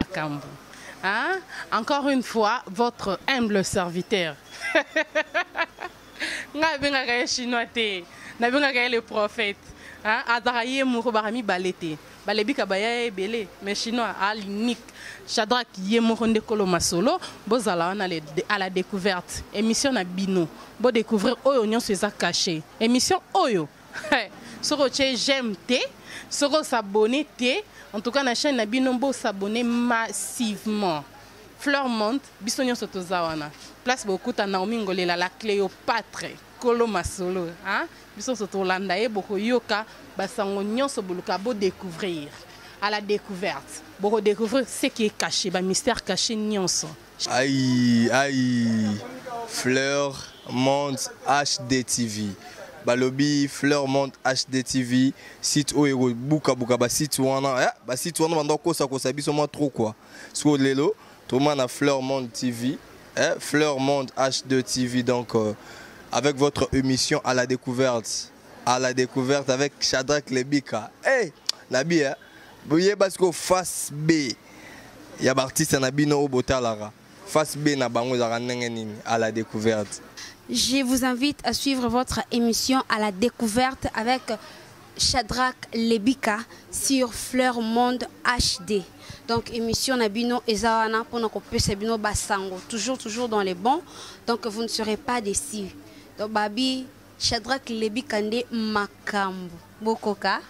Makambo. Hein? Encore une fois, votre humble serviteur. Je suis chinois, le prophète. Adraye Mourbarami Balete. Balebika Baye Belé, mais chinois à l'unique. Shadrach Yemoronde Koloma Solo, Bozala à la découverte. Émission à Bino. Bo découvrir Oyo sur ça caché. Émission Oyo. Soro j'aime té, soro s'abonner té. En tout cas, la chaîne Nabino Bo s'abonner massivement. Fleur monte, bisogno sotozawana. Place beaucoup à Naomi Ngolela, la Cléopâtre, Koloma Solo. Bisogno sotolanda e boko yoka, basango nyonso boluka bo découvrir. À la découverte. Bo découvrir ce qui est caché, ba mystère caché nyonso. Aïe, aïe, Fleur monte HD TV. Balobi Fleur monte HD TV site oyo buka ba site wana ba site wana banda ko sa biso moi trop quoi so lelo to mana Fleur monte TV Fleur monte HD TV donc avec votre émission à la découverte avec Shadrach Lebika nabi boye parce que face B ya artiste nabino obotalara face B na bango za nini à la découverte. Je vous invite à suivre votre émission à la découverte avec Shadrach Lebika sur Fleur Monde HD. Donc émission Nabino Ezawana pour nous couper Sabino Basango. Toujours dans les bons. Donc vous ne serez pas déçus. Donc Babi Shadrach Lebika Nde Makambo. Bokoka.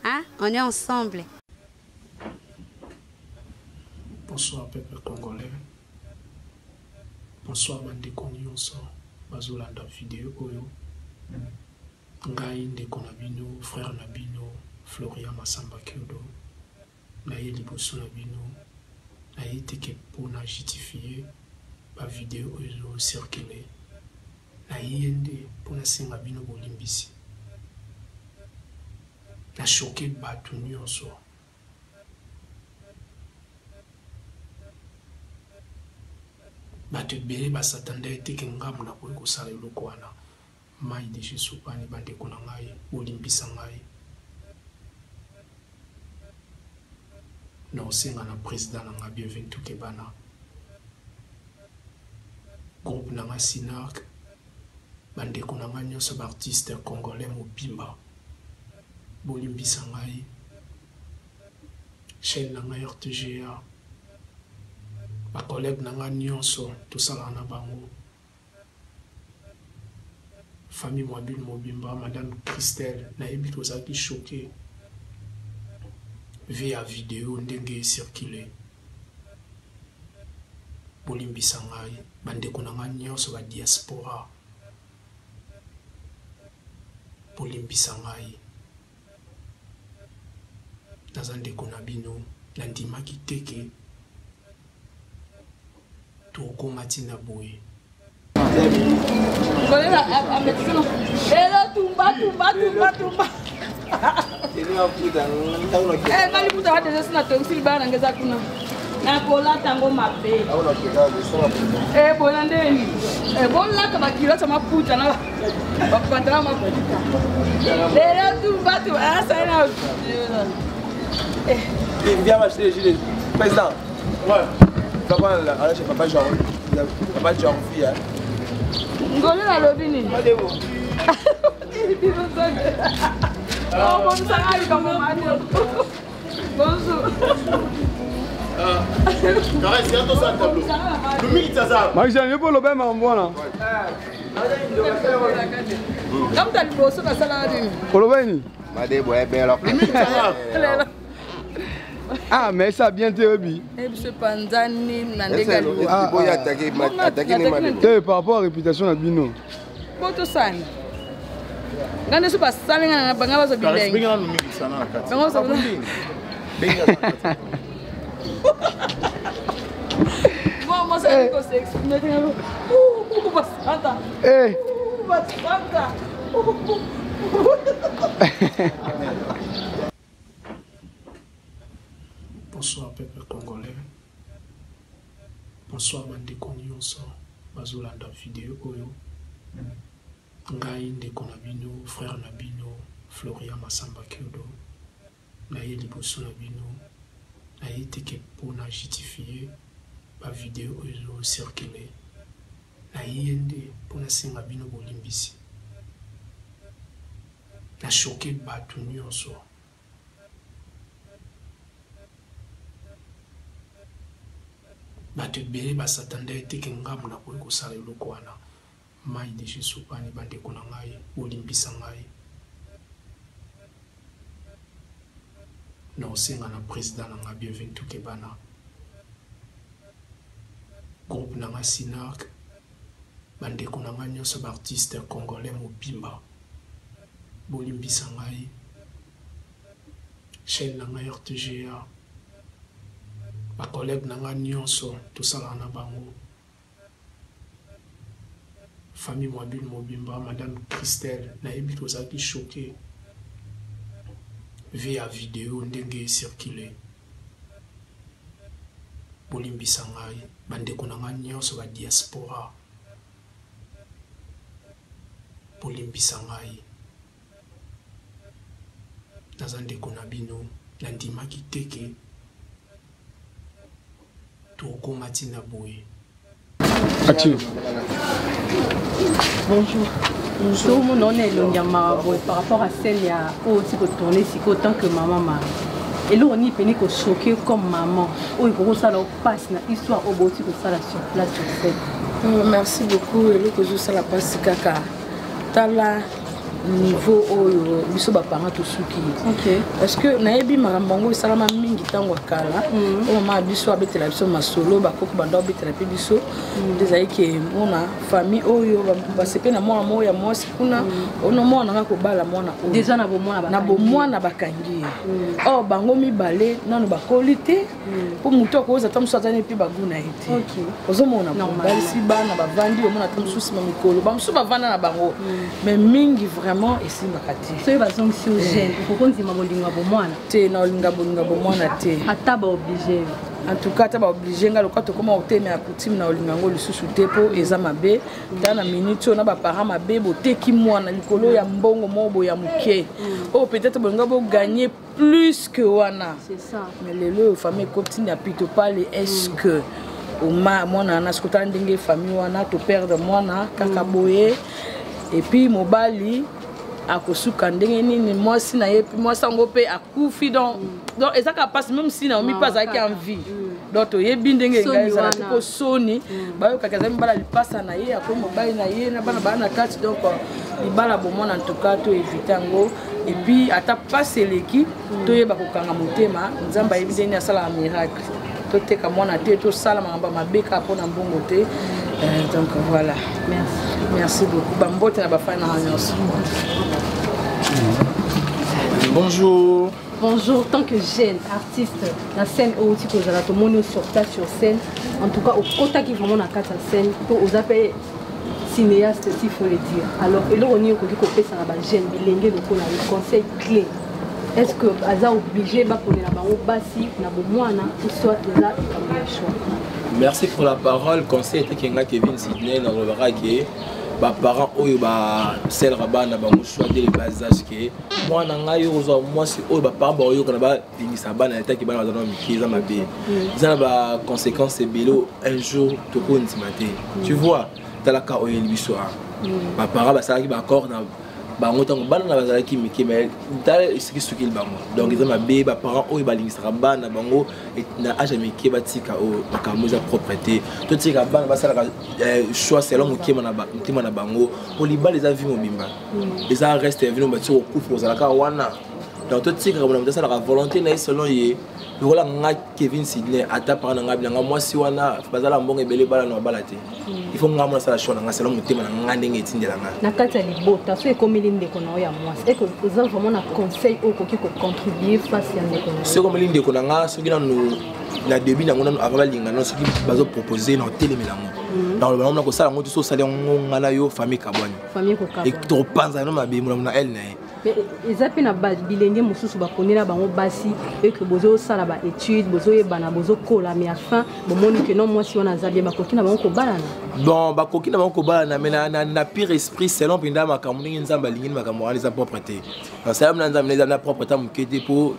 Hein? On est ensemble. Bonsoir peuple congolais. Bonsoir Mandeko Nyonso. Bazolanda vidéo oyo ngai ndeko na bino frère na bino Florian Masamba Kyodo na ye liboso na bino na ye teke pona justifier ba vidéo oyo circuler na ye nde pona senga bino bolimbisi na choqué batu nyonso bato ebele basatanda ete ke ngamu na koyi kosala eloko wana mai de Jésus pani bandeko na ngai bolimbisa ngai na osenga na président na ngai Bienvenue Kebana groupe na ngai Sinark bandeko na ngai nyonso baartiste congolais mobimba bolimbisa ngai chaîne na ngai RTGA ma collègue nanga nyonso tosala na bango famille mobile mobimba madame Christelle na yebi tozaki choqué via vidéo ndenge circuler bolimbisa ngai bandeko nanga nyonso ba diaspora bolimbisa ngai naza ndeko na bino nandimaki teke Toko Matina Boy. Viens m'acheter les gilets. Président. Ouais. Papa là, chez papa Jean. Papa Jean fille. Ngolo na lobini. Madebo. Oh bon ça arrive comme un bonjour. Caresse, regarde ça le tableau. Le mille ça ça. Moi j'ai un peu le même en voilà. Comme t'as le bosso dans ça là. Pour le bien. Madebo est belle. Le mille ça ça. Ah, mais ça a bien été rebi. Monsieur Panzani, Nandega. Par rapport à la réputation de Bino. Boto San. Quand je suis pas salé, je vais pas Caresse, bien le mille ça na. Comment ça va? Moi, ça veut dire que c'est exprimé. Ouh, Santa. Eh. Ouh, Santa. Bonsoir peuple congolais. Bonsoir bandeko nyonso bazolanda vidéo oyo ngai ndeko na bino frère na bino Florian Masamba Kyodo na ye liboso na bino naye teke mpona justifier bavideo oyo ezocircule naye nde mpona senga bino bolimbisi na choke bato nyonso bato ebele basatanda eteke ngambo nakoki kosala eloko wana mai deje sopani bandeko na ngai bolimbisa ngai na osenga na président na ngai Bienvenu Tukebana groupe na ngai Sinark bandeko na ngai nyonso baartiste congolais mobimba bolimbisa ngai chaîne na ngai RTGA bacollègue na ngai nyonso tosalaka na bango famille mobile mobimba madame Christelle nayebi tozalaki choqué via vidéo ndenge ecircule bolimbisa ngai bandeko na ngai nyonso badiaspora bolimbisa ngai naza ndeko na bino nandimaki teke tokoma ntina boye. Bonjour. Bonjour, mon nom est Longia Maraboy. Par rapport à celle, il y a aussi que tourner si autant que maman m'a. Et là, on y peut que choquer comme maman. Oh, il faut que ça passe une histoire au bout que ça sur place sur scène. Merci beaucoup. Et là, que je ça la passe kaka. Tala niveau oyo biso ba parents to suki. OK. Parce que nayebi marambango salama mingi tango kala. O mama biso abetela biso masolo ba koko banda abetela pe biso. Dezayi ke mona famille oyo ba sepe na mwana moya mwasi kuna ono mwana ngako bala mwana oyo. Déjà na bo mwana ba. Na bo mwana bakangi. Oh bango mibale nano ba kolite. Po muto ko za tamso atane pe baguna ete. OK. Ozo mona ba si bana ba vandi o mona tamso sima mikolo. Ba mso ba vanda na bango. Mais mingi vraiment ici bakati. So ba zong si jeune, il faut qu'on dise mabolinga bo mwana. Te na olinga bolinga bo mwana te. Ata ba obligé. En tout cas, tu vas obligé nga lokato koma oteme ya coutume na olinga ngo lisusu te po eza mabe. Dans la minute on a ba parents mabe boteki mwana likolo ya mbongo mobo ya muke. Oh peut-être bolinga bo gagner plus que wana. C'est ça. Mais le famille copine ya pito parler est-ce que au ma mwana na skota ndenge famille wana to perdre mwana kaka boye et puis mobali akosuka ndenge nini mwasi na ye mwasi ngo pe akufi donc ezaka passe même si na omi pas avec envie donc yebi ndenge ngaiza na ko soni bayo kakaza mbala lipasa na ye ako mobali na ye na bana bana kati donc libala bomona en tout cas to éviter ngo et puis ata passe l'équipe to yeba ko kanga motema nzamba yebi ndenge asala miracle to teka mwana te to sala mamba mabeka pona mbongo te donc voilà merci beaucoup bambote na bafana nyonso. Bonjour. Bonjour, tant que jeune artiste, la scène où tu peux aller tout le monde sur place sur scène, en tout cas au côté qui vraiment na quatre scène, pour aux appels cinéaste s'il faut le dire. Alors, et là on y est au côté ça va jeune bilingue donc on a le conseil clé. Est-ce que Aza obligé ba pour la bango basi na bo mwana ou soit là comme le choix. Merci pour la parole. Conseil était Kenga Kevin Sidney dans le Baraki. Ba parents oyo ba sel rabana ba choix de les basages que moi na ngai ozo moi si oyo ba parents oyo kana ba bingisa bana eta ki bana bazana mikiza mabe za ba conséquences bélo un jour to ko ntimate tu vois talaka oyo libiso ba parents ba sala ki ba accord na bango tango bana na bazala ki miki mais dale isiki sukil bango donc ils ont mabe ba parents oyo ba lingisa bana bango na age miki ba tika o bakamuza propreté to tika bana ba sala choix selon mukima na bango pour liba les avis mobimba les a resté venu ba tiko couple aux alaka wana donc to tika comme na sala volonté na selon ye lokola nga Kevin Sidney ata par na nga bilanga mwasi wana bazala mbongo ebele bala na balate il faut nga mona sala choix nga selon mutema na nga ndenge etindela nga na kati ya libota so ekomeli ndeko na ya mwasi et que vous avez vraiment un conseil au koki ko contribuer face ya ndeko na c'est comme ndeko na nga soki na début na ngona avant balinga non soki bazo proposer na telemela ngo dans le moment ko sala ngo to so sala ngo ngana yo famille kabwani famille ko kabwani et to panza no mabe na elle na ezapi na bilenge mosusu bakonela bango basi et que bozo sala ba étude bozo yebana bozo kola mais enfin bomoni que non mwasi wana zabie bakoki na bango ko balana bon bakoki na bango ko balana mais na pire esprit selon pinda makambo ndenge nzamba lingini makambo ali za propreté parce que amna nzamba na propreté mukete pour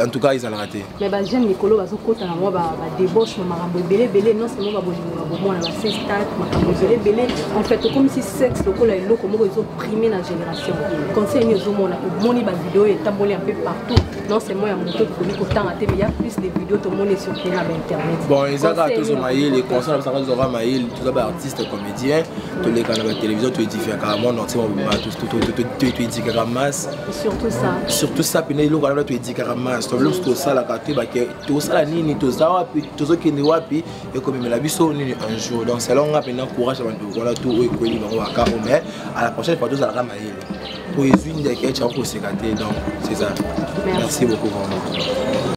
en tout cas ils ont raté. Mais bah j'aime Nicolo parce que quand on a moi débauche marambo belé non seulement bah bon on a 6 stats marambo belé en fait comme si sexe local est local comment ils ont primé la génération conseil nous on a moni ba vidéo et tambolé un peu partout non c'est moi à monter pour autant à mais il y a plus de vidéos tout le monde est sur internet. Bon ils ont tous maïl les concerts ça ils aura maïl tous les artistes comédiens tous les canaux de télévision tout est différent carrément non c'est tout est différent masse surtout ça puis les locaux tout est différent masse tout ça la carte bah que tout ça la nini tout ça puis tout ce qui n'est wapi et comme la biso ni un jour donc c'est là on a maintenant courage avant de voilà tout et quoi on va carrément mais à la prochaine fois tout ça la maïl pour les unes des qui est donc c'est ça merci beaucoup vraiment.